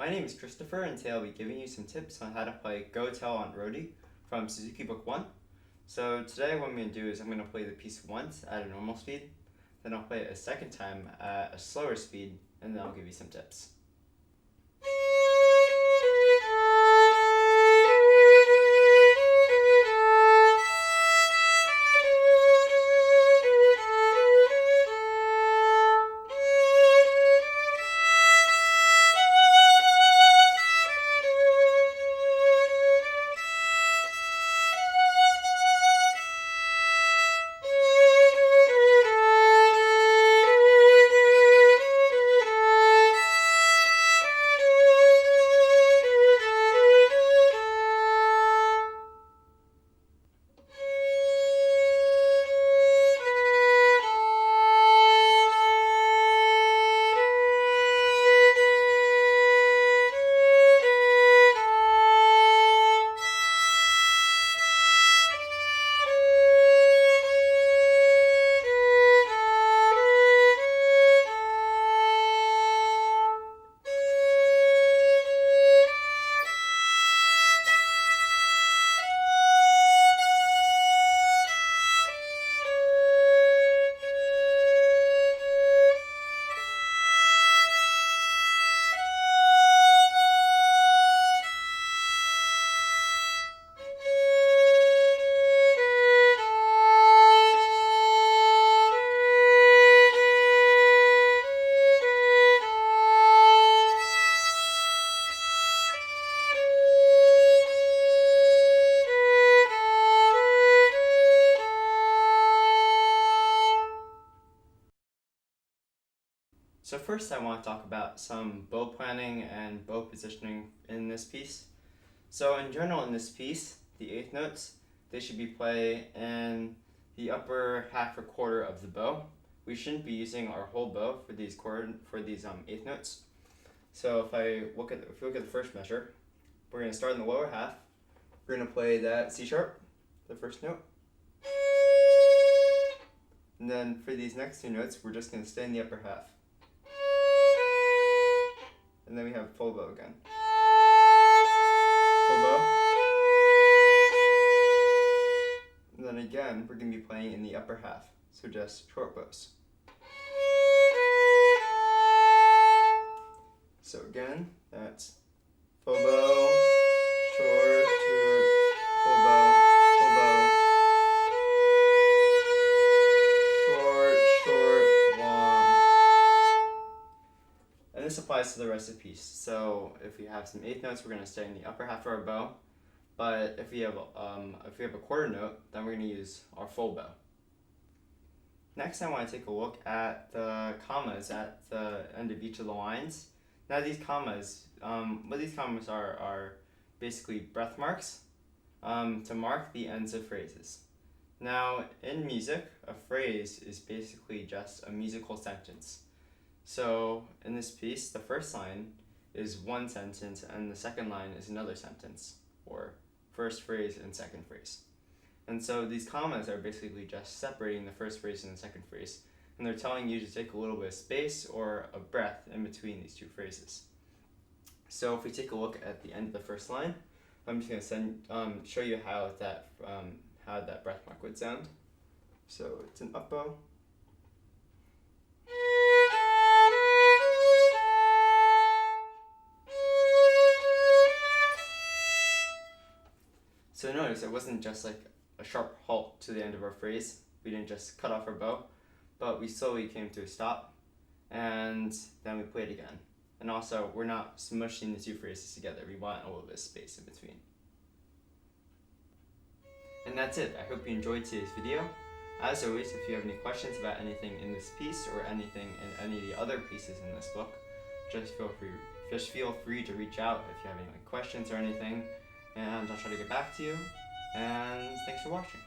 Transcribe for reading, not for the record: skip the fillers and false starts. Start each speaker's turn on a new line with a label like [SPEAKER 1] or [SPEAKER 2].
[SPEAKER 1] My name is Christopher, and today I'll be giving you some tips on how to play Go Tell Aunt Rhody from Suzuki Book 1. So today what I'm going to do is I'm going to play the piece once at a normal speed, then I'll play it a second time at a slower speed, and then I'll give you some tips. So first I want to talk about some bow planning and bow positioning in this piece. So in general in this piece, the eighth notes, they should be played in the upper half or quarter of the bow. We shouldn't be using our whole bow for these eighth notes. So if we look at the first measure, we're going to start in the lower half. We're going to play that C sharp, the first note. And then for these next two notes, we're just going to stay in the upper half. And then we have full bow again. Full bow. And then again, we're going to be playing in the upper half, so just short bows. So again, that's full bow, short, full bow, short, long. And this applies to the rest of the piece. So if we have some eighth notes, we're going to stay in the upper half of our bow. But if we have a quarter note, then we're going to use our full bow. Next, I want to take a look at the commas at the end of each of the lines. Now these commas, what these commas are basically breath marks to mark the ends of phrases. Now in music, a phrase is basically just a musical sentence. So in this piece, the first line is one sentence and the second line is another sentence, or first phrase and second phrase. And so these commas are basically just separating the first phrase and the second phrase, and they're telling you to take a little bit of space or a breath in between these two phrases. So if we take a look at the end of the first line, I'm just going to show you how that breath mark would sound. So it's an up bow. So notice it wasn't just like a sharp halt to the end of our phrase. We didn't just cut off our bow, but we slowly came to a stop, and then we played again. And also, we're not smushing the two phrases together. We want a little bit of space in between. And that's it. I hope you enjoyed today's video. As always, if you have any questions about anything in this piece or anything in any of the other pieces in this book, just feel free to reach out if you have any questions or anything, and I'll try to get back to you. And thanks for watching.